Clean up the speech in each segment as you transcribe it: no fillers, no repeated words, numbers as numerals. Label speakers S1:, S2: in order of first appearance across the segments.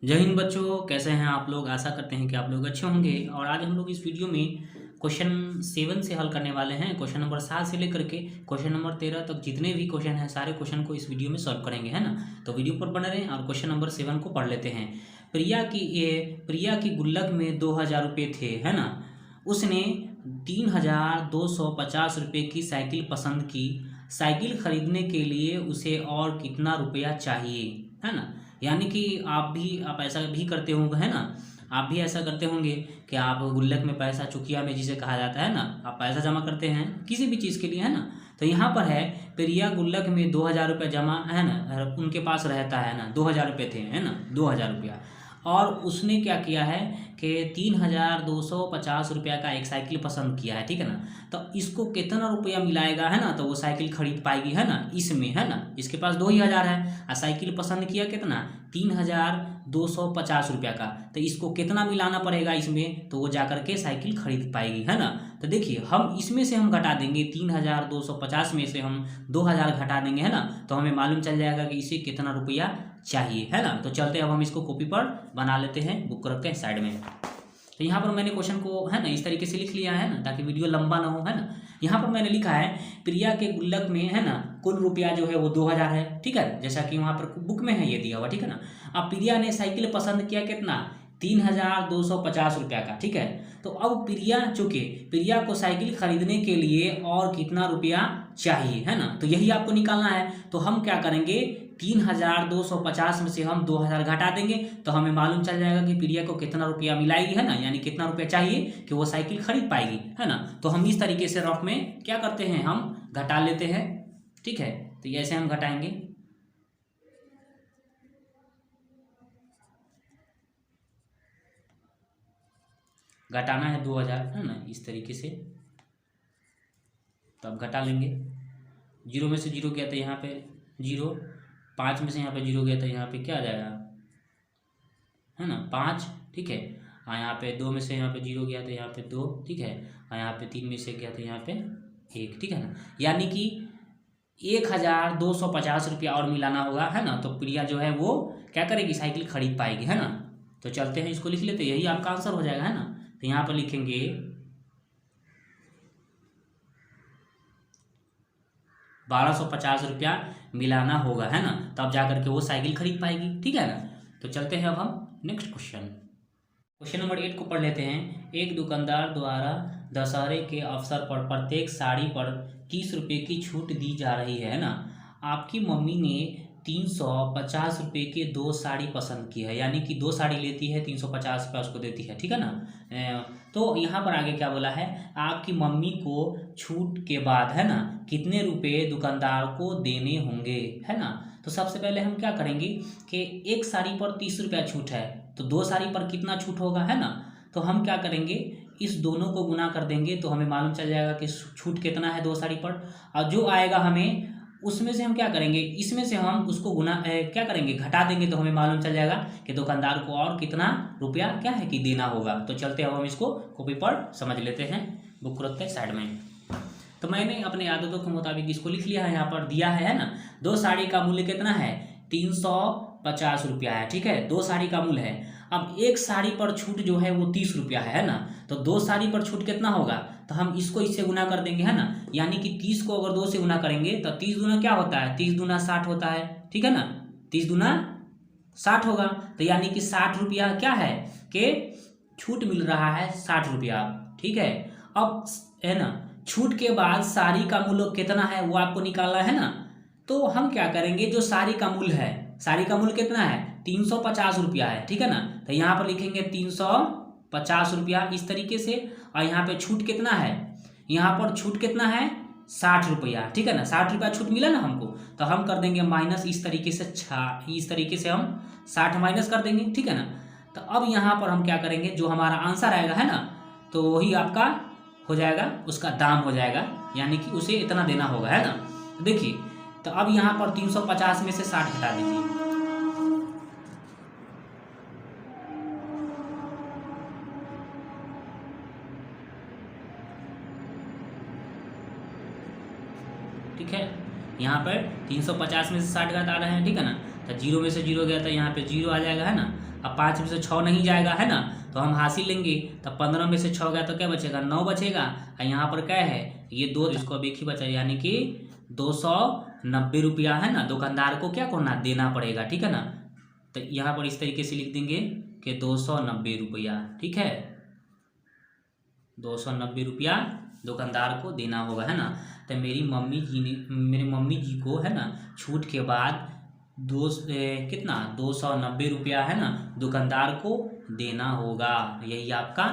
S1: जय हिंद बच्चों, कैसे हैं आप लोग। आशा करते हैं कि आप लोग अच्छे होंगे। और आज हम लोग इस वीडियो में क्वेश्चन 7 से हल करने वाले हैं। क्वेश्चन नंबर 7 से लेकर के क्वेश्चन नंबर 13 तक जितने भी क्वेश्चन हैं सारे क्वेश्चन को इस वीडियो में सॉल्व करेंगे, है ना। तो वीडियो पर बने रहें और क्वेश्चन नंबर 7 को पढ़ लेते हैं। प्रिया की गुल्लक में 2000 रुपये थे, है ना। उसने 3250 रुपये की साइकिल पसंद की। साइकिल खरीदने के लिए उसे और कितना रुपया चाहिए, है ना। यानी कि आप ऐसा भी करते होंगे, है ना। आप भी ऐसा करते होंगे कि आप गुल्लक में पैसा, चुकिया में जिसे कहा जाता है ना, आप पैसा जमा करते हैं किसी भी चीज़ के लिए, है ना। तो यहाँ पर है प्रिया गुल्लक में 2000 रुपये जमा, है ना, उनके पास रहता है ना, 2000 रुपये थे, है ना, 2000 रुपया। और उसने क्या किया है कि 3250 रुपया का एक साइकिल पसंद किया है, ठीक है ना। तो इसको कितना रुपया मिलाएगा, है ना, तो वो साइकिल खरीद पाएगी, है ना, इसमें, है ना। इसके पास 2000 है और साइकिल पसंद किया कितना, 3250 रुपया का। तो इसको कितना मिलाना पड़ेगा इसमें, तो वो जाकर के साइकिल खरीद पाएगी, है ना। तो देखिए, हम इसमें से हम घटा देंगे 3250 में से हम 2000 घटा देंगे, है ना। तो हमें मालूम चल जाएगा कि इसे कितना रुपया चाहिए, है ना। तो चलते अब हम इसको कॉपी पर बना लेते हैं, बुक को रखते हैं साइड में। तो यहाँ पर मैंने क्वेश्चन को, है ना, इस तरीके से लिख लिया है ना, ताकि वीडियो लंबा ना हो, है ना। यहाँ पर मैंने लिखा है प्रिया के गुल्लक में, है ना, कुल रुपया जो है वो 2000 है, ठीक है, जैसा कि वहाँ पर बुक में है ये दिया हुआ, ठीक है ना। अब प्रिया ने साइकिल पसंद किया कितना, 3250 रुपया का, ठीक है। तो अब चूंकि प्रिया को साइकिल खरीदने के लिए और कितना रुपया चाहिए, है ना, तो यही आपको निकालना है। तो हम क्या करेंगे, 3250 में से हम 2000 घटा देंगे, तो हमें मालूम चल जाएगा कि प्रिया को कितना रुपया मिलाएगी, है ना, यानी कितना रुपया चाहिए कि वो साइकिल खरीद पाएगी, है ना। तो हम इस तरीके से रफ में क्या करते हैं, हम घटा लेते हैं, ठीक है। तो ऐसे हम घटाएंगे, घटाना है 2000, है ना, इस तरीके से। तो अब घटा लेंगे, 0 में से 0 गया था यहाँ पे 0, 5 में से यहाँ पे 0 गया था, यहाँ पे क्या आ जाएगा, है ना, 5, ठीक है। हाँ, यहाँ पे 2 में से यहाँ पे 0 गया था, यहाँ पे 2, ठीक है। हाँ, यहाँ पे 3 में से गया था, यहाँ पे 1, ठीक है ना। यानी कि 1250 रुपया और मिलाना होगा, है ना। तो प्रिया जो है वो क्या करेगी, साइकिल खरीद पाएगी, है ना। तो चलते हैं, इसको लिख लेते हैं, यही आपका आंसर हो जाएगा, है ना। तो यहाँ पर लिखेंगे 1250 रुपया मिलाना होगा, है ना, तब जा करके वो साइकिल खरीद पाएगी, ठीक है ना। तो चलते हैं अब हम नेक्स्ट क्वेश्चन नंबर 8 को पढ़ लेते हैं। एक दुकानदार द्वारा दशहरे के अवसर पर प्रत्येक साड़ी पर 30 रुपये की छूट दी जा रही है ना। आपकी मम्मी ने 350 रुपये के 2 साड़ी पसंद की है, यानी कि 2 साड़ी लेती है, 350 रुपया उसको देती है, ठीक है ना। तो यहाँ पर आगे क्या बोला है, आपकी मम्मी को छूट के बाद, है ना, कितने रुपए दुकानदार को देने होंगे, है ना। तो सबसे पहले हम क्या करेंगे कि एक साड़ी पर 30 रुपया छूट है, तो 2 साड़ी पर कितना छूट होगा, है ना। तो हम क्या करेंगे, इस दोनों को गुना कर देंगे, तो हमें मालूम चल जाएगा कि छूट कितना है 2 साड़ी पर। और जो आएगा हमें उसमें से हम क्या करेंगे, इसमें से हम उसको क्या करेंगे, घटा देंगे, तो हमें मालूम चल जाएगा कि दुकानदार को और कितना रुपया क्या है कि देना होगा। तो चलते हैं, अब हम इसको कॉपी पर समझ लेते हैं, बुक को रखते हैं साइड में। तो मैंने अपने आदतों के मुताबिक इसको लिख लिया है, यहाँ पर दिया है ना। 2 साड़ी का मूल्य कितना है, 350 रुपया है, ठीक है, 2 साड़ी का मूल्य है। अब एक साड़ी पर छूट जो है वो 30 रुपया है ना। तो 2 साड़ी पर छूट कितना होगा, तो हम इसको इससे गुना कर देंगे, है ना। यानी कि 30 को अगर 2 से गुना करेंगे तो 30 दूना क्या होता है, 30 दूना 60 होता है, ठीक है ना। 30 दूना 60 होगा। तो यानी कि 60 रुपया क्या है कि छूट मिल रहा है, 60 रुपया, ठीक है। अब, है ना, छूट के बाद साड़ी का मूल्य कितना है वो आपको निकालना है ना। तो हम क्या करेंगे, जो साड़ी का मूल्य है, साड़ी का मूल्य कितना है, 350 रुपया है, ठीक है ना। तो यहाँ पर लिखेंगे 350 रुपया इस तरीके से। और यहाँ पे छूट कितना है, यहाँ पर छूट कितना है, 60 रुपया, ठीक है ना। 60 रुपया छूट मिला ना हमको, तो हम कर देंगे माइनस इस तरीके से, इस तरीके से हम 60 माइनस कर देंगे, ठीक है ना। तो अब यहाँ पर हम क्या करेंगे, जो हमारा आंसर आएगा, है ना, तो वही आपका हो जाएगा, उसका दाम हो जाएगा, यानी कि उसे इतना देना होगा, है ना। तो देखिए, तो अब यहाँ पर 350 में से 60 घटा दीजिए, ठीक है। यहाँ पर 350 में से 60 घटा रहे हैं, ठीक है ना। तो 0 में से 0 गया था, यहाँ पे 0 आ जाएगा, है ना। अब 5 में से 6 नहीं जाएगा है ना, तो हम हासिल लेंगे। तब 15 में से 6 गया तो क्या बचेगा, 9 बचेगा। और यहाँ पर क्या है, ये 2, इसको अब एक ही बचा, यानी कि 290 रुपया है ना, दुकानदार को क्या करना, देना पड़ेगा। ठीक है ना, तो यहाँ पर इस तरीके से लिख देंगे कि 290 रुपया। ठीक है, 290 रुपया दुकानदार को देना होगा है ना। तो मेरी मम्मी जी को है ना छूट के बाद कितना 290 रुपया है ना दुकानदार को देना होगा। यही आपका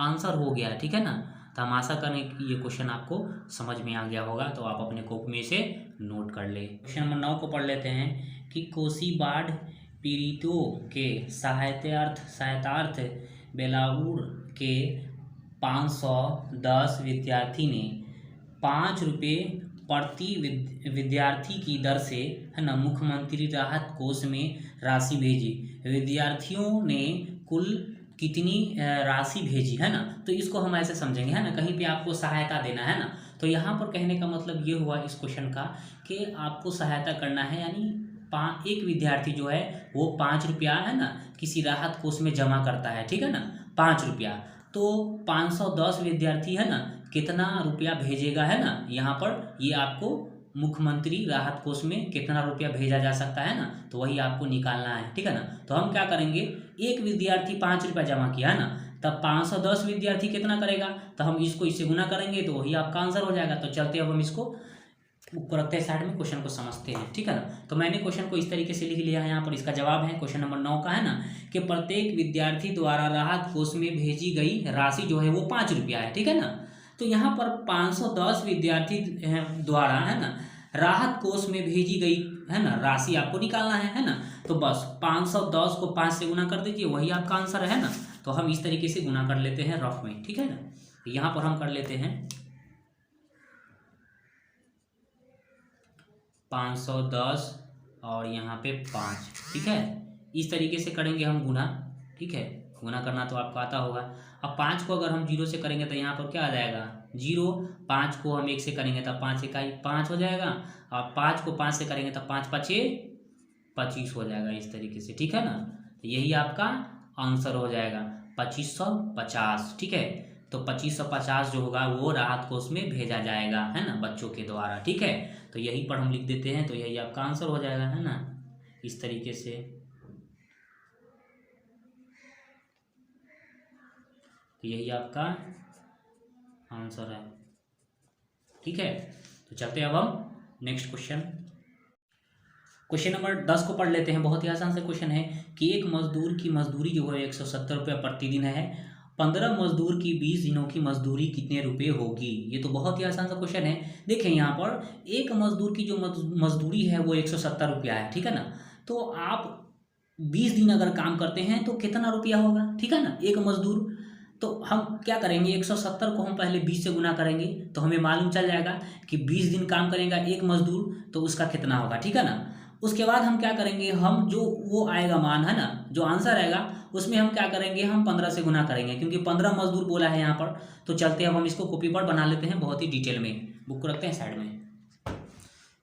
S1: आंसर हो गया। ठीक है ना, तो हम आशा करें कि ये क्वेश्चन आपको समझ में आ गया होगा, तो आप अपने कॉपी में से नोट कर ले। क्वेश्चन नंबर 9 को पढ़ लेते हैं कि कोसी बाढ़ पीड़ितों के सहायतार्थ बेलापुर के 510 विद्यार्थी ने 5 रुपये प्रति विद्यार्थी की दर से है ना मुख्यमंत्री राहत कोष में राशि भेजी। विद्यार्थियों ने कुल कितनी राशि भेजी है ना, तो इसको हम ऐसे समझेंगे है ना, कहीं पे आपको सहायता देना है ना, तो यहाँ पर कहने का मतलब ये हुआ इस क्वेश्चन का कि आपको सहायता करना है, यानी एक विद्यार्थी जो है वो 5 रुपया है ना किसी राहत कोष में जमा करता है। ठीक है ना, 5 रुपया, तो 510 विद्यार्थी है ना कितना रुपया भेजेगा है ना, यहाँ पर ये आपको मुख्यमंत्री राहत कोष में कितना रुपया भेजा जा सकता है ना, तो वही आपको निकालना है। ठीक है ना, तो हम क्या करेंगे, एक विद्यार्थी 5 रुपया जमा किया है ना, तब 510 विद्यार्थी कितना करेगा, तो हम इसको इससे गुना करेंगे तो वही आपका आंसर हो जाएगा। तो चलते अब हम इसको ऊपर रखते हैं साइड में, क्वेश्चन को समझते हैं। ठीक है ना, तो मैंने क्वेश्चन को इस तरीके से लिख लिया है। यहाँ पर इसका जवाब है क्वेश्चन नंबर 9 का है ना कि प्रत्येक विद्यार्थी द्वारा राहत कोष में भेजी गई राशि जो है वो 5 रुपया है। ठीक है ना, तो यहाँ पर 510 विद्यार्थी द्वारा है ना राहत कोष में भेजी गई है ना राशि आपको निकालना है ना, तो बस 510 को 5 से गुना कर दीजिए, वही आपका आंसर है ना। तो हम इस तरीके से गुना कर लेते हैं रफ में। ठीक है ना, यहाँ पर हम कर लेते हैं 510 और यहाँ पे 5। ठीक है, इस तरीके से करेंगे हम गुना। ठीक है, गुना करना तो आपको आता होगा। अब 5 को अगर हम 0 से करेंगे तो यहाँ पर क्या आ जाएगा 0। 5 को हम 1 से करेंगे तो 5 इकाई 5 हो जाएगा, और 5 को 5 से करेंगे तो 5 पचे 25 हो जाएगा इस तरीके से। ठीक है ना, तो यही आपका आंसर हो जाएगा 2550। ठीक है, तो 2550 जो होगा वो राहत कोष में भेजा जाएगा है ना बच्चों के द्वारा। ठीक है, तो यही पर हम लिख देते हैं, तो यही आपका आंसर हो जाएगा है ना इस तरीके से। तो यही आपका आंसर है। ठीक है, तो चलते हैं अब हम नेक्स्ट क्वेश्चन नंबर 10 को पढ़ लेते हैं। बहुत ही आसान से क्वेश्चन है कि एक मजदूर की मजदूरी जो है 170 रुपये प्रतिदिन है, 15 मजदूर की 20 दिनों की मजदूरी कितने रुपए होगी। ये तो बहुत ही आसान सा क्वेश्चन है। देखें यहाँ पर एक मजदूर की जो मजदूरी है वो 170 रुपया है। ठीक है ना, तो आप 20 दिन अगर काम करते हैं तो कितना रुपया होगा। ठीक है ना, एक मजदूर, तो हम क्या करेंगे 170 को हम पहले 20 से गुना करेंगे तो हमें मालूम चल जाएगा कि 20 दिन काम करेगा एक मजदूर तो उसका कितना होगा। ठीक है ना, उसके बाद हम क्या करेंगे, हम जो वो आएगा मान है ना, जो आंसर आएगा उसमें हम क्या करेंगे, हम 15 से गुना करेंगे, क्योंकि 15 मजदूर बोला है यहाँ पर। तो चलते हैं अब हम इसको कॉपी पर बना लेते हैं बहुत ही डिटेल में, बुक को रखते हैं साइड में।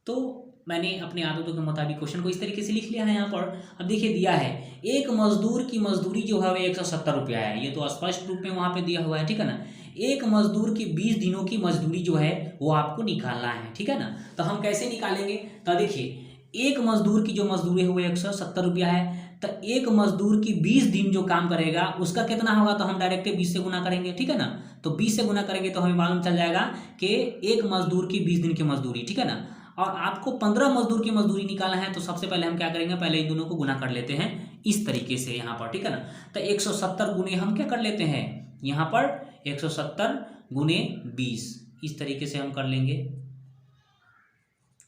S1: तो मैंने अपने आदतों के मुताबिक क्वेश्चन को इस तरीके से लिख लिया है यहाँ पर। अब देखिए दिया है एक मजदूर की मजदूरी जो है वो 170 रुपया है, ये तो स्पष्ट रूप में वहाँ पे दिया हुआ है। ठीक है ना, एक मजदूर की 20 दिनों की मजदूरी जो है वो आपको निकालना है। ठीक है ना, तो हम कैसे निकालेंगे, तो देखिए एक मजदूर की जो मजदूरी है वो 170 रुपया है, तो एक मजदूर की 20 दिन जो काम करेगा उसका कितना होगा, तो हम डायरेक्ट 20 से गुना करेंगे। ठीक है ना, तो 20 से गुना करेंगे तो हमें मालूम चल जाएगा कि एक मजदूर की 20 दिन की मजदूरी। ठीक है ना, और आपको 15 मजदूर की मजदूरी निकालना है, तो सबसे पहले हम क्या करेंगे, पहले इन दोनों को गुना कर लेते हैं इस तरीके से यहाँ पर। ठीक है ना, तो 170 गुने हम क्या कर लेते हैं यहाँ पर 170 गुने 20, इस तरीके से हम कर लेंगे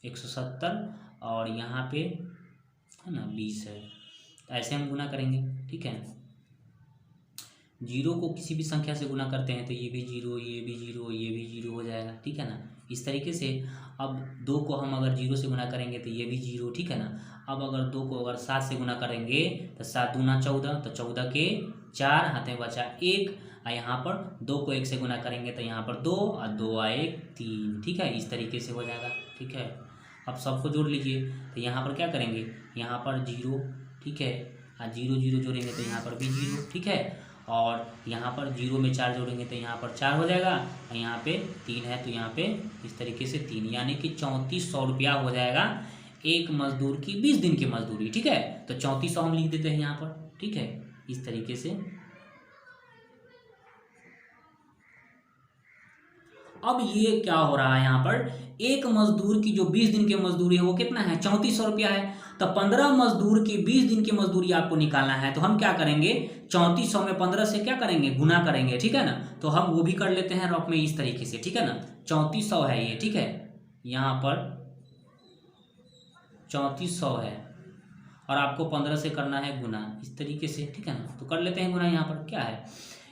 S1: 170 और यहाँ पे है ना 20 है, तो ऐसे हम गुना करेंगे। ठीक है, जीरो को किसी भी संख्या से गुना करते हैं तो ये भी जीरो, ये भी जीरो, ये भी जीरो हो जाएगा। ठीक है ना, इस तरीके से। अब 2 को हम अगर 0 से गुना करेंगे तो ये भी जीरो। ठीक है ना, अब अगर 2 को अगर 7 से गुना करेंगे तो 7 दूना 14, तो 14 के 4 हाथ में बचा 1, और यहाँ पर 2 को 1 से गुना करेंगे तो यहाँ पर 2 और 2 और 1 3। ठीक है, इस तरीके से हो जाएगा। ठीक है, अब सबको जोड़ लीजिए, तो यहाँ पर क्या करेंगे, यहाँ पर 0, ठीक है, और 0 0 जोड़ेंगे तो यहाँ पर भी 0, ठीक है। और यहाँ पर 0 में 4 जोड़ेंगे तो यहाँ पर 4 हो जाएगा, और यहाँ पे 3 है तो यहाँ पे इस तरीके से 3, यानी कि 3400 रुपया हो जाएगा एक मजदूर की 20 दिन की मजदूरी, ठीक है। तो 3400 हम लिख देते हैं यहाँ पर, ठीक है, इस तरीके से। अब ये क्या हो रहा है यहाँ पर, एक मजदूर की जो 20 दिन की मजदूरी है वो कितना है, 3400 रुपया है। तो 15 मजदूर की 20 दिन की मजदूरी आपको निकालना है, तो हम क्या करेंगे, 3400 में 15 से क्या करेंगे, गुना करेंगे, ठीक है ना। तो हम वो भी कर लेते हैं रॉक में इस तरीके से, ठीक है ना। 3400 है ये, ठीक है, यहाँ पर 3400 है, और आपको 15 से करना है गुना इस तरीके से, ठीक है ना। तो कर लेते हैं गुना। यहाँ पर क्या है,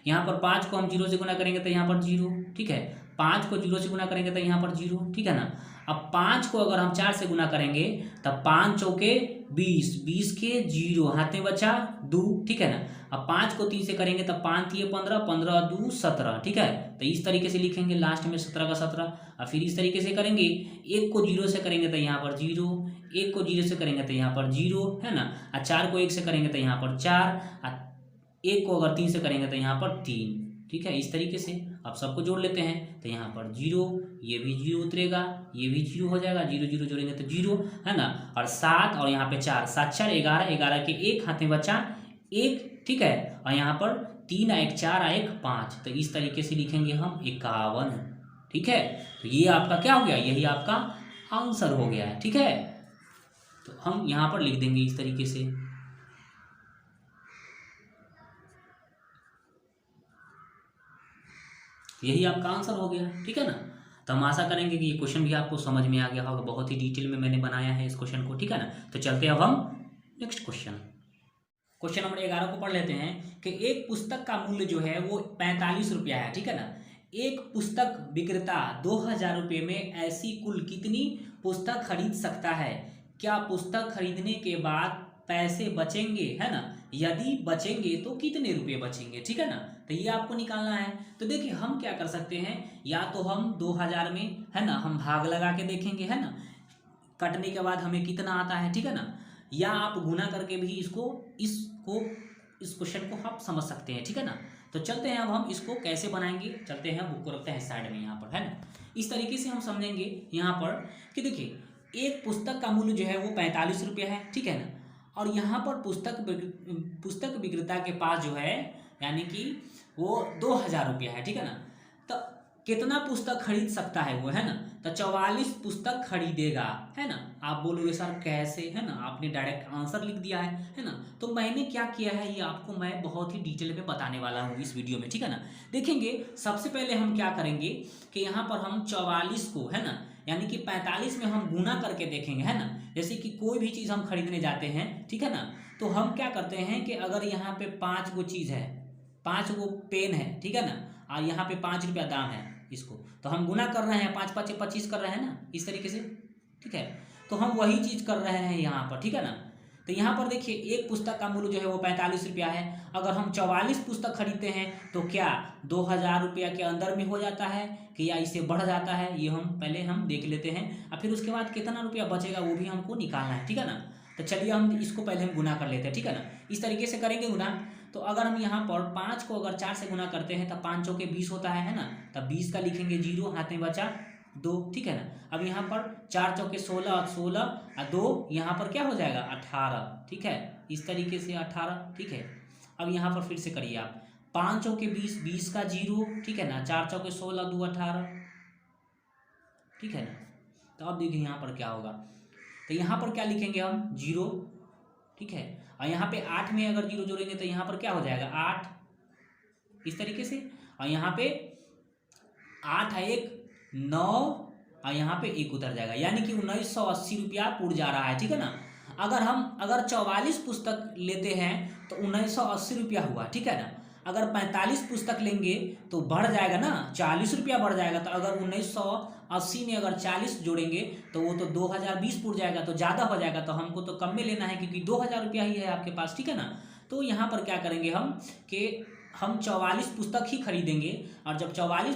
S1: यहाँ पर 5 को हम 0 से गुना करेंगे तो यहाँ पर 0, ठीक है। 5 को 0 से गुना करेंगे तो यहाँ पर 0, ठीक है ना। अब 5 को अगर हम 4 से गुना करेंगे तब 5 चौके 20, 20 के 0, हाथ में बचा 2, ठीक है ना। अब 5 को 3 से करेंगे तब 5 3 15, 15 2 17, ठीक है। तो इस तरीके से लिखेंगे लास्ट में 17 का 17। और फिर इस तरीके से करेंगे, 1 को 0 से करेंगे तो यहाँ पर 0, 1 को 0 से करेंगे तो यहाँ पर 0, है ना। और 4 को 1 से करेंगे तो यहाँ पर 4, और 1 को अगर 3 से करेंगे तो यहाँ पर 3, ठीक है। इस तरीके से अब सबको जोड़ लेते हैं तो यहाँ पर 0, ये भी 0 उतरेगा, ये भी 0 हो जाएगा, 0 0 जोड़ेंगे तो 0, है ना। और 7 और यहाँ पे 4, 7 4 11, 11 के 1 हाथ में बचा 1, ठीक है। और यहाँ पर 3 1 4 1 5, तो इस तरीके से लिखेंगे हम 51, ठीक है। तो ये आपका क्या हो गया, यही आपका आंसर हो गया है, ठीक है। तो हम यहाँ पर लिख देंगे इस तरीके से। यही आपका आंसर हो गया, ठीक है ना। तो हम आशा करेंगे कि ये क्वेश्चन भी आपको समझ में आ गया होगा, बहुत ही डिटेल में मैंने बनाया है इस क्वेश्चन को, ठीक है ना। तो चलते हैं अब हम नेक्स्ट क्वेश्चन नंबर 11 को पढ़ लेते हैं कि एक पुस्तक का मूल्य जो है वो 45 रुपया है, ठीक है ना। एक पुस्तक विक्रेता 2000 रुपये में ऐसी कुल कितनी पुस्तक खरीद सकता है, क्या पुस्तक खरीदने के बाद पैसे बचेंगे, है ना। यदि बचेंगे तो कितने रुपए बचेंगे, ठीक है ना। तो ये आपको निकालना है। तो देखिए हम क्या कर सकते हैं, या तो हम 2000 में, है ना, हम भाग लगा के देखेंगे, है ना, कटने के बाद हमें कितना आता है, ठीक है ना। या आप गुना करके भी इस क्वेश्चन को आप समझ सकते हैं, ठीक है ना। तो चलते हैं अब हम इसको कैसे बनाएंगे, चलते हैं, बुक को रखते हैं साइड में यहाँ पर, है ना। इस तरीके से हम समझेंगे यहाँ पर कि देखिए एक पुस्तक का मूल्य जो है वो 45 रुपया है, ठीक है ना। और यहाँ पर पुस्तक विक्रेता के पास जो है यानी कि वो 2000 रुपया है, ठीक है ना। तो कितना पुस्तक खरीद सकता है वो, है ना। तो 44 पुस्तक खरीदेगा, है ना। आप बोलोगे सर कैसे, है ना, आपने डायरेक्ट आंसर लिख दिया है ना। तो मैंने क्या किया है ये आपको मैं बहुत ही डिटेल में बताने वाला हूँ इस वीडियो में, ठीक है ना। देखेंगे सबसे पहले हम क्या करेंगे कि यहाँ पर हम 44 को, है ना, यानी कि 45 में हम गुना करके देखेंगे, है ना। जैसे कि कोई भी चीज़ हम खरीदने जाते हैं, ठीक है ना, तो हम क्या करते हैं कि अगर यहाँ पे 5 गो चीज़ है, 5 गो पेन है, ठीक है ना, और यहाँ पे 5 रुपया दाम है इसको, तो हम गुना कर रहे हैं, 5 5 25 कर रहे हैं ना, इस तरीके से, ठीक है। तो हम वही चीज़ कर रहे हैं यहाँ पर, ठीक है ना। तो यहाँ पर देखिए एक पुस्तक का मूल्य जो है वो 45 रुपया है। अगर हम 44 पुस्तक खरीदते हैं तो क्या 2000 रुपया के अंदर में हो जाता है कि या इससे बढ़ जाता है, ये हम पहले हम देख लेते हैं, और फिर उसके बाद कितना रुपया बचेगा वो भी हमको निकालना है, ठीक है ना। तो चलिए हम इसको पहले हम गुना कर लेते हैं, ठीक है ना। इस तरीके से करेंगे गुना। तो अगर हम यहाँ पर 5 को अगर 4 से गुना करते हैं तब 5 चौके 20 होता है ना। तब 20 का लिखेंगे 0, हाथ में बचा 2, ठीक है ना। अब यहाँ पर 4 चौके 16, 16 और 2 यहाँ पर क्या हो जाएगा 18, ठीक है, इस तरीके से 18, ठीक है। अब यहाँ पर फिर से करिए आप, 5 चौके 20, 20 का 0, ठीक है ना, 4 चौके 16, 2 18, ठीक है ना। तो अब देखिए यहाँ पर क्या होगा, तो यहाँ पर क्या लिखेंगे हम 0, ठीक है। और यहाँ पे 8 में अगर 0 जोड़ेंगे तो यहाँ पर क्या हो जाएगा 8, इस तरीके से। और यहाँ पे 8 है 1 9, और यहाँ पे 1 उतर जाएगा, यानी कि 1980 रुपया पुर जा रहा है, ठीक है ना। अगर 44 पुस्तक लेते हैं तो 1980 रुपया हुआ, ठीक है ना। अगर 45 पुस्तक लेंगे तो बढ़ जाएगा ना, 40 रुपया बढ़ जाएगा। तो अगर 1980 में अगर 40 जोड़ेंगे तो वो तो 2020 पुर जाएगा, तो ज़्यादा हो जाएगा। तो हमको तो कम में लेना है क्योंकि 2000 रुपया ही है आपके पास, ठीक है ना। तो यहाँ पर क्या करेंगे हम कि हम 44 पुस्तक ही खरीदेंगे, और जब 44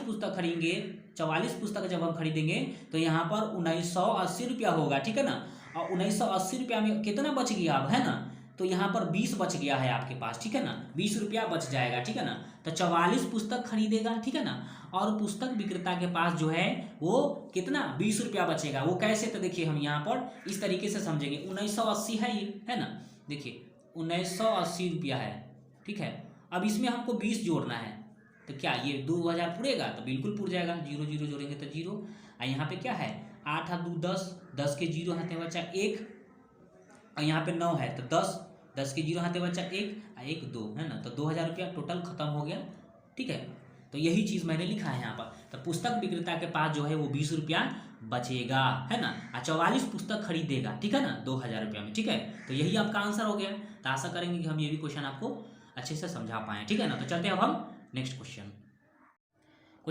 S1: पुस्तक जब हम खरीदेंगे तो यहाँ पर 1980 रुपया होगा, ठीक है ना। और 1980 रुपया में कितना बच गया अब, है ना, तो यहाँ पर 20 बच गया है आपके पास, ठीक है ना, 20 रुपया बच जाएगा, ठीक है ना। तो 44 पुस्तक खरीदेगा, ठीक है ना, और पुस्तक विक्रेता के पास जो है वो कितना 20 रुपया बचेगा। वो कैसे, तो देखिए हम यहाँ पर इस तरीके से समझेंगे। 1980 है ये, है ना, देखिए 1980 रुपया है, ठीक है। अब इसमें हमको 20 जोड़ना है, तो क्या ये 2000 पुरेगा, तो बिल्कुल पुर जाएगा। 0 0 जोड़ेंगे तो 0। और यहाँ पे क्या है 8 और 2 10, 10 के 0 हाथे बचा 1, और यहाँ पे 9 है तो 10, 10 के 0 हाथे बचा 1 और 1 2, है ना। तो 2000 रुपया टोटल खत्म हो गया, ठीक है। तो यही चीज़ मैंने लिखा है यहाँ पर। तो पुस्तक विक्रेता के पास जो है वो 20 रुपया बचेगा, है ना, और 44 पुस्तक खरीदेगा, ठीक है ना, 2000 रुपया में, ठीक है। तो यही आपका आंसर हो गया। तो आशा करेंगे कि हम ये भी क्वेश्चन आपको अच्छे से समझा पाएँ, ठीक है ना। तो चलते हैं अब हम नेक्स्ट क्वेश्चन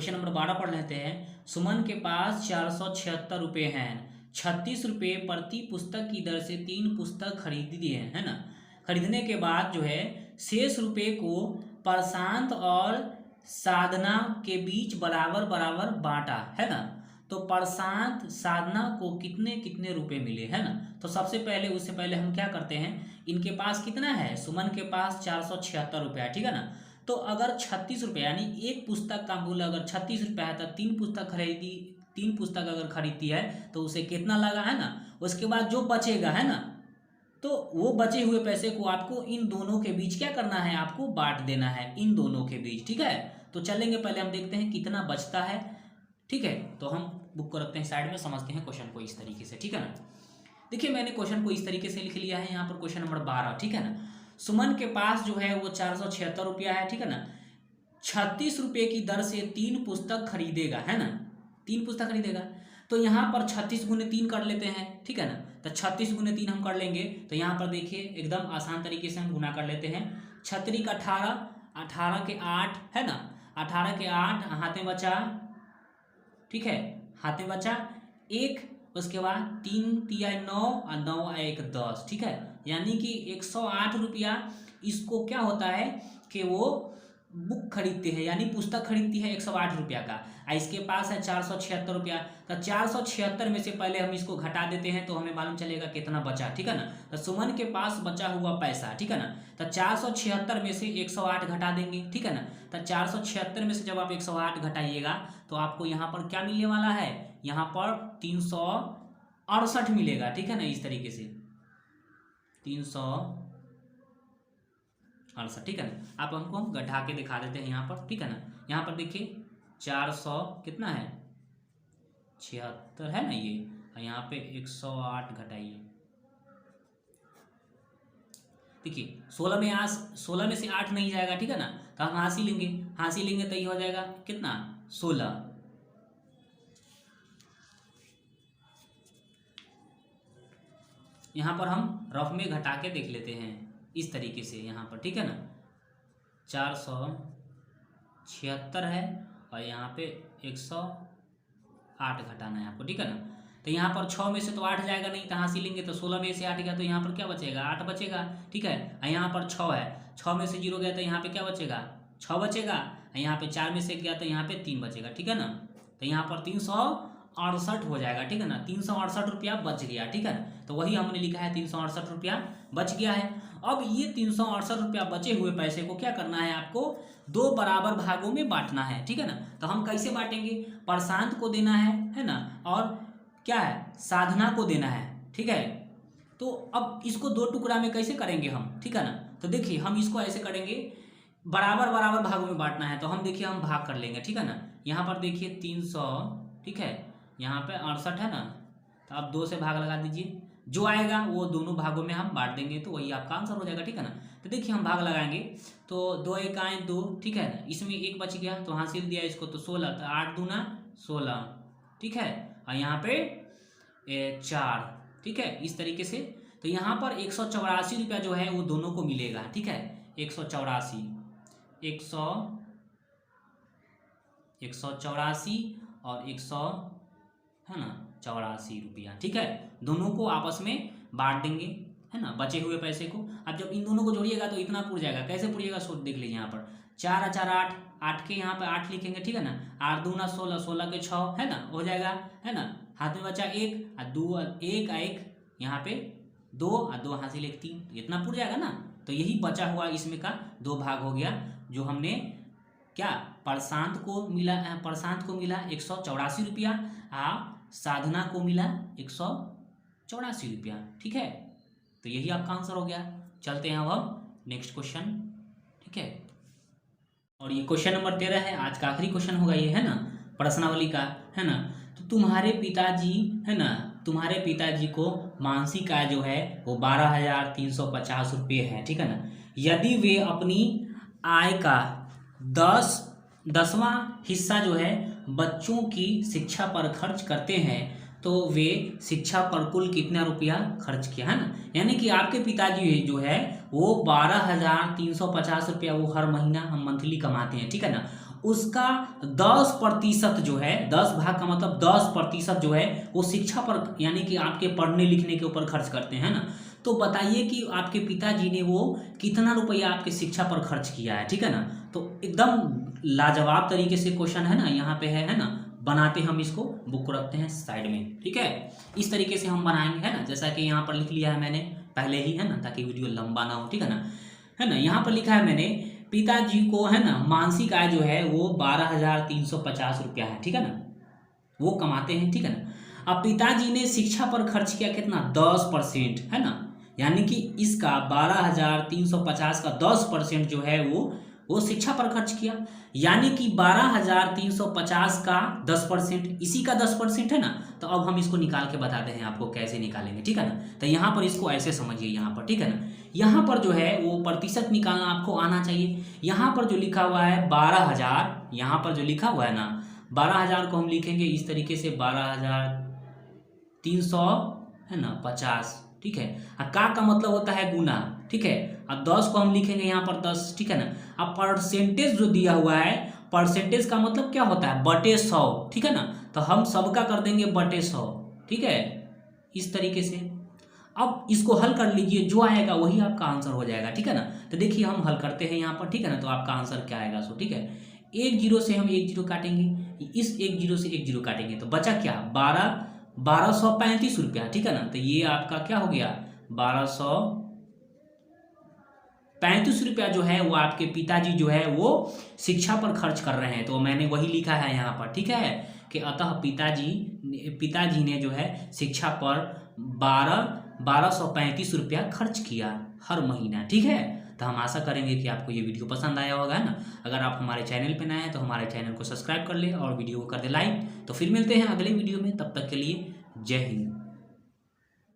S1: नंबर 12 पढ़ लेते हैं। सुमन के पास 476 रुपये हैं, 36 रुपये प्रति पुस्तक की दर से 3 पुस्तक खरीदी है ना। खरीदने के बाद जो है शेष रुपये को प्रशांत और साधना के बीच बराबर बराबर बांटा, है ना। तो प्रशांत साधना को कितने कितने रुपए मिले, है ना। तो सबसे पहले उससे पहले हम क्या करते हैं, इनके पास कितना है, सुमन के पास 476 रुपया है, ठीक है ना। तो अगर 36 रुपये यानी एक पुस्तक का मूल्य अगर 36 रुपया है तो 3 पुस्तक खरीदी, 3 पुस्तक अगर खरीदती है तो उसे कितना लगा, है ना। उसके बाद जो बचेगा, है ना, तो वो बचे हुए पैसे को आपको इन दोनों के बीच क्या करना है, आपको बांट देना है इन दोनों के बीच, ठीक है। तो चलेंगे पहले हम देखते हैं कितना बचता है, ठीक है। तो हम बुक को रखते हैं साइड में, समझते हैं क्वेश्चन को इस तरीके से, ठीक है ना। देखिए मैंने क्वेश्चन को इस तरीके से लिख लिया है यहाँ पर, क्वेश्चन नंबर 12, ठीक है ना। सुमन के पास जो है वो 476 रुपया है, ठीक है ना। 36 रुपये की दर से 3 पुस्तक खरीदेगा, है ना, 3 पुस्तक खरीदेगा। तो यहाँ पर 36 गुने 3 कर लेते हैं, ठीक है ना। तो 36 गुने 3 हम कर लेंगे तो यहाँ पर देखिए एकदम आसान तरीके से हम गुना कर लेते हैं। 36 का 18, 18 के 8, है ना, 18 के 8 हाथ में बचा, ठीक है, हाथ में बचा 1, उसके बाद 3 तिया 9 और 9 1 10, ठीक है। यानी कि 108 रुपया इसको क्या होता है कि वो बुक खरीदते हैं यानी पुस्तक खरीदती है 108 रुपया का, और इसके पास है 476 रुपया। तो 476 में से पहले हम इसको घटा देते हैं तो हमें मालूम चलेगा कितना बचा, ठीक है ना। तो सुमन के पास बचा हुआ पैसा, ठीक है ना, तो 476 में से 108 घटा देंगे, ठीक है ना। तो 476 में से जब आप 108 घटाइएगा तो आपको यहाँ पर क्या मिलने वाला है, यहाँ पर 368 मिलेगा, ठीक है ना। इस तरीके से 368, ठीक है ना। आप हमको हम घटा के दिखा देते हैं यहाँ पर, ठीक है ना। यहाँ पर देखिए 400 कितना है 76 है ना ये, और यहाँ पे 108 घटाइए, देखिए 16 में से 8 नहीं जाएगा, ठीक है ना। तो हम हाँसी लेंगे तो ये हो जाएगा कितना 16। यहाँ पर हम रफ में घटा के देख लेते हैं इस तरीके से यहाँ पर, ठीक है ना। 476 है और यहाँ पे 108 घटाना है आपको, ठीक है ना। तो यहाँ पर 6 में से तो 8 जाएगा नहीं, तो हाँसी लेंगे तो 16 में से 8 गया तो यहाँ पर क्या बचेगा 8 बचेगा, ठीक है। और यहाँ पर 6 है, 6 में से 0 गया तो यहाँ पे क्या बचेगा 6 बचेगा, और यहाँ पे 4 में से गया तो यहाँ पे 3 बचेगा, ठीक है ना। तो यहाँ पर 368 हो जाएगा, ठीक है ना। 368 रुपया बच गया, ठीक है ना। तो वही हमने लिखा है 368 रुपया बच गया है। अब ये 368 रुपया बचे हुए पैसे को क्या करना है, आपको 2 बराबर भागों में बांटना है, ठीक है ना। तो हम कैसे बांटेंगे, प्रशांत को देना है ना, और क्या है साधना को देना है, ठीक है। तो अब इसको 2 टुकड़ा में कैसे करेंगे हम, ठीक है ना। तो देखिए हम इसको ऐसे करेंगे, बराबर बराबर भागों में बांटना है। तो हम देखिए हम भाग कर लेंगे, ठीक है ना। यहाँ पर देखिए 300, ठीक है, यहाँ पे 68 है ना, तो आप 2 से भाग लगा दीजिए, जो आएगा वो दोनों भागों में हम बांट देंगे तो वही आपका आंसर हो जाएगा, ठीक है ना। तो देखिए हम भाग लगाएंगे तो 2 1 आए 2, ठीक है ना। इसमें 1 बच गया तो हासिल दिया इसको तो 16, तो 8 दूना 16, ठीक है, और यहाँ पे 4, ठीक है, इस तरीके से। तो यहाँ पर 184 रुपया जो है वो दोनों को मिलेगा, ठीक है, 184 और 100 है ना 84 रुपया, ठीक है, दोनों को आपस में बांट देंगे, है ना, बचे हुए पैसे को। अब जब इन दोनों को जोड़िएगा तो इतना पुर जाएगा, कैसे पुरिएगा सोच देख लीजिए। यहाँ पर 4 4 8, 8 के यहाँ पे 8 लिखेंगे, ठीक है ना। 8 दूना 16, 16 के 6 है ना, हो जाएगा, है ना। हाथ में बचा 1 और 2 1 1 यहाँ पे 2 और 2 हासिल 1 3, इतना पूरा जाएगा ना। तो यही बचा हुआ इसमें का 2 भाग हो गया, जो हमने क्या प्रशांत को मिला 184 रुपया, साधना को मिला 184 रुपया। ठीक है, तो यही आपका आंसर हो गया। चलते हैं अब नेक्स्ट क्वेश्चन। ठीक है, और ये क्वेश्चन नंबर 13 है, आज का आखिरी क्वेश्चन होगा ये, है ना, प्रश्नावली का, है ना। तो तुम्हारे पिताजी, है ना, तुम्हारे पिताजी को मासिक आय जो है वो 12,350 रुपये है। ठीक है ना। यदि वे अपनी आय का 10वां हिस्सा जो है बच्चों की शिक्षा पर खर्च करते हैं, तो वे शिक्षा पर कुल कितना रुपया खर्च किया, है ना। यानी कि आपके पिताजी जो है वो 12,350 रुपया वो हर महीना हम मंथली कमाते हैं। ठीक है ना। उसका 10% जो है, 10 भाग का मतलब 10% जो है वो शिक्षा पर, यानी कि आपके पढ़ने लिखने के ऊपर खर्च करते हैं ना। तो बताइए कि आपके पिताजी ने वो कितना रुपया आपके शिक्षा पर खर्च किया है। ठीक है ना। तो एकदम लाजवाब तरीके से क्वेश्चन है ना, यहाँ पे है ना, बनाते हम इसको, बुक को रखते हैं साइड में। ठीक है, इस तरीके से हम बनाएंगे, है ना, जैसा कि यहाँ पर लिख लिया है मैंने पहले ही, है ना, ताकि वीडियो लंबा ना हो। ठीक है ना, है ना। यहाँ पर लिखा है मैंने, पिताजी को, है ना, मासिक आय जो है वो 12,350 रुपया है। ठीक है ना, वो कमाते हैं। ठीक है ना। अब पिताजी ने शिक्षा पर खर्च किया कितना, 10%, है ना। यानी कि इसका 12,350 का 10% जो है वो शिक्षा पर खर्च किया। यानी कि 12,350 का 10%, इसी का 10% है ना। तो अब हम इसको निकाल के बताते हैं आपको कैसे निकालेंगे। ठीक है ना। तो यहाँ पर इसको ऐसे समझिए, यहाँ पर, ठीक है ना, यहाँ पर जो है वो प्रतिशत निकालना आपको आना चाहिए। यहाँ पर जो लिखा हुआ है 12,000, यहाँ पर जो लिखा हुआ है ना 12,000 को हम लिखेंगे इस तरीके से, 12,300, है ना, 50। ठीक है, का मतलब होता है गुना। ठीक है, अब 10 को हम लिखेंगे यहाँ पर 10। ठीक है ना। अब परसेंटेज जो दिया हुआ है, परसेंटेज का मतलब क्या होता है, बटे 100। ठीक है ना। तो हम सबका कर देंगे बटे 100। ठीक है, इस तरीके से। अब इसको हल कर लीजिए, जो आएगा वही आपका आंसर हो जाएगा। ठीक है ना। तो देखिए हम हल करते हैं यहाँ पर। ठीक है ना। तो आपका आंसर क्या आएगा, सो ठीक है, 1 0 से हम 1 0 काटेंगे, इस 1 0 से 1 0 काटेंगे, तो बचा क्या, 1235 रुपया। ठीक है ना। तो ये आपका क्या हो गया, 1235 रुपया जो है वो आपके पिताजी जो है वो शिक्षा पर खर्च कर रहे हैं। तो मैंने वही लिखा है यहाँ पर। ठीक है, कि अतः पिताजी ने जो है शिक्षा पर 1235 रुपया खर्च किया हर महीना। ठीक है, तो हम आशा करेंगे कि आपको ये वीडियो पसंद आया होगा ना। अगर आप हमारे चैनल पर नए हैं तो हमारे चैनल को सब्सक्राइब कर ले और वीडियो को कर दे लाइक। तो फिर मिलते हैं अगले वीडियो में, तब तक के लिए जय हिंद।